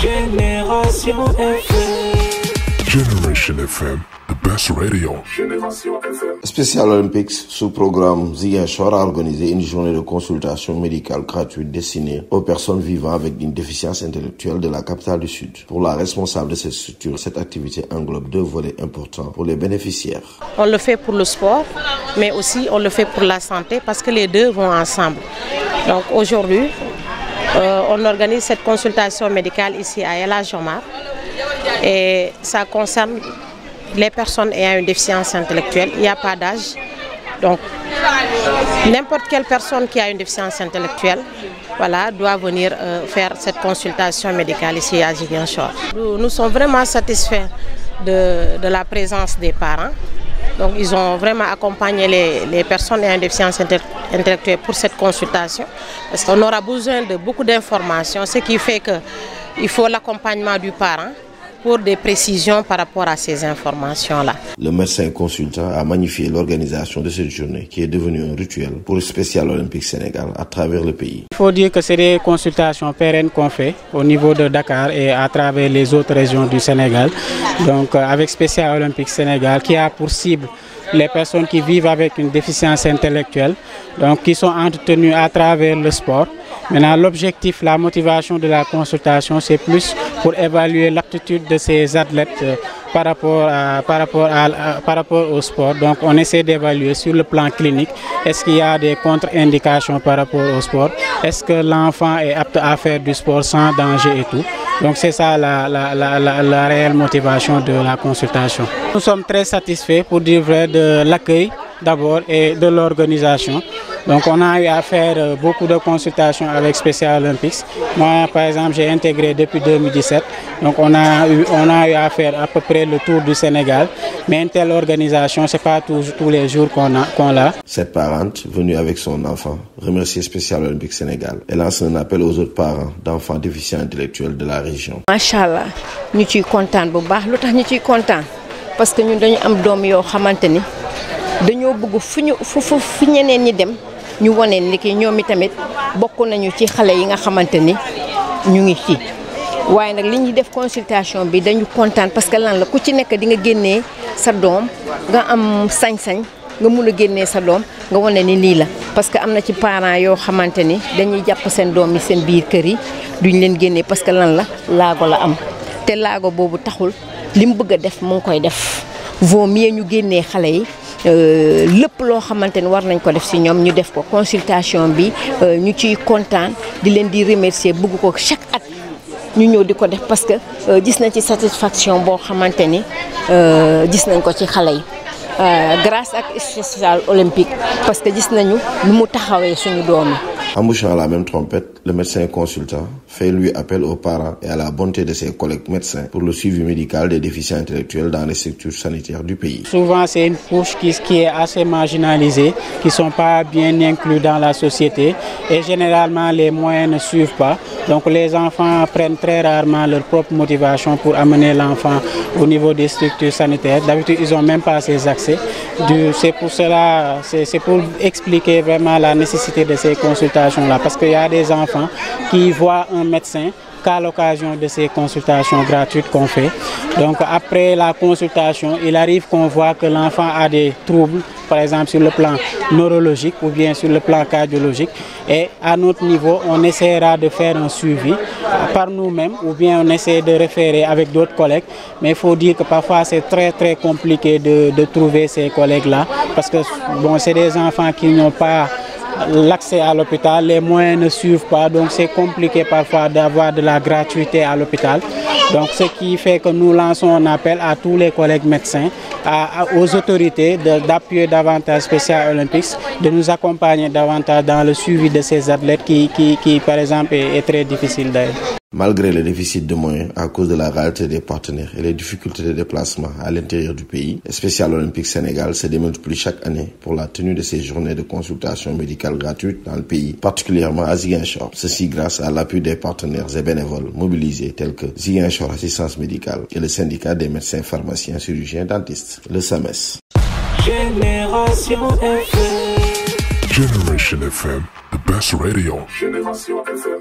Génération FM. Generation FM, the best radio. Génération FM. Special Olympics, sous programme Ziguinchor a organisé une journée de consultation médicale gratuite destinée aux personnes vivant avec une déficience intellectuelle de la capitale du Sud. Pour la responsable de cette structure, cette activité englobe deux volets importants pour les bénéficiaires. On le fait pour le sport, mais aussi on le fait pour la santé parce que les deux vont ensemble. Donc aujourd'hui, on organise cette consultation médicale ici à El Hadj Omar et ça concerne les personnes ayant une déficience intellectuelle. Il n'y a pas d'âge. Donc n'importe quelle personne qui a une déficience intellectuelle doit venir faire cette consultation médicale ici à Ziguinchor. Nous sommes vraiment satisfaits de la présence des parents. Donc ils ont vraiment accompagné les personnes ayant une déficience intellectuelle pour cette consultation parce qu'on aura besoin de beaucoup d'informations, ce qui fait qu'il faut l'accompagnement du parent pour des précisions par rapport à ces informations-là. Le médecin consultant a magnifié l'organisation de cette journée qui est devenue un rituel pour le Special Olympique Sénégal à travers le pays. Il faut dire que c'est des consultations pérennes qu'on fait au niveau de Dakar et à travers les autres régions du Sénégal. Donc avec Special Olympique Sénégal qui a pour cible les personnes qui vivent avec une déficience intellectuelle, donc qui sont entretenues à travers le sport. Maintenant, l'objectif, la motivation de la consultation, c'est plus pour évaluer l'aptitude de ces athlètes par rapport au sport. Donc, on essaie d'évaluer sur le plan clinique, est-ce qu'il y a des contre-indications par rapport au sport? Est-ce que l'enfant est apte à faire du sport sans danger et tout? Donc, c'est ça la réelle motivation de la consultation. Nous sommes très satisfaits, pour dire vrai, de l'accueil d'abord et de l'organisation. Donc on a eu à faire beaucoup de consultations avec Special Olympics. Moi par exemple j'ai intégré depuis 2017. Donc on a eu à faire à peu près le tour du Sénégal. Mais une telle organisation, c'est pas tous les jours qu'on l'a. Cette parente, venue avec son enfant, remercie Special Olympique Sénégal et lance un appel aux autres parents d'enfants déficients intellectuels de la région. Machallah, ñu ciy kontaan bu baax. Lu tax ñu ciy kontaan parce que ñun dañu am doom yoo xamante ni dañoo bëgg fu ñeneen ñi dem. ñu wane ni ki ñoom itamit bokk nañu ci xale yi nga xamante ni ñu ngi ci waaye nag li ñuy def consultation bi dañu kontaan parce que lan la ku ci nekk di nga génnee sa doom nga am sañ-sañ nga mun a génnee sa doom nga wane ni lii la parce que am na ci parents yoo xamante ni dañuy jàpp seen doom yi seen biir kër yi duñ leen génnee parce que lan la laago la am te laago boobu taxul li mu bëgg a def mu ngi koy def vaut mieux ñu génnee xale yi lépp loo xamante ni war nañ ko def ci ñoom ñu def ko consultation bi ñu ciy kontaan di leen di remercier bëgg ko chaque at ñu ñëw di ko def parce que gis nañ ci satisfaction boo xamante ni gis nañ ko ci xale yi grâce ak Special Olympique parce que gis nañu nu mu taxawee suñu doom yi. En bouchant la même trompette, le médecin consultant fait lui appel aux parents et à la bonté de ses collègues médecins pour le suivi médical des déficients intellectuels dans les structures sanitaires du pays. Souvent, c'est une couche qui est assez marginalisée, qui ne sont pas bien inclus dans la société et généralement les moyens ne suivent pas. Donc les enfants prennent très rarement leur propre motivation pour amener l'enfant au niveau des structures sanitaires. D'habitude, ils n'ont même pas ces accès. C'est pour cela, c'est pour expliquer vraiment la nécessité de ces consultations-là. Parce qu'il y a des enfants qui voient un médecin qu'à l'occasion de ces consultations gratuites qu'on fait. Donc après la consultation, il arrive qu'on voit que l'enfant a des troubles, par exemple sur le plan neurologique ou bien sur le plan cardiologique. Et à notre niveau, on essaiera de faire un suivi par nous-mêmes ou bien on essaie de référer avec d'autres collègues. Mais il faut dire que parfois c'est très compliqué de trouver ces collègues-là parce que bon, c'est des enfants qui n'ont pas l'accès à l'hôpital, les moyens ne suivent pas, donc c'est compliqué parfois d'avoir de la gratuité à l'hôpital. Donc ce qui fait que nous lançons un appel à tous les collègues médecins, aux autorités d'appuyer davantage Special Olympics, de nous accompagner davantage dans le suivi de ces athlètes qui par exemple est très difficile d'ailleurs. Malgré les déficits de moyens à cause de la rareté des partenaires et les difficultés de déplacement à l'intérieur du pays, Special Olympique Sénégal se démultiplie chaque année pour la tenue de ces journées de consultation médicale gratuite dans le pays, particulièrement à Ziguinchor. Ceci grâce à l'appui des partenaires et bénévoles mobilisés tels que Ziguinchor Assistance Médicale et le syndicat des médecins pharmaciens chirurgiens dentistes, le SAMES. Génération FM. Generation FM, the best radio. Génération FM.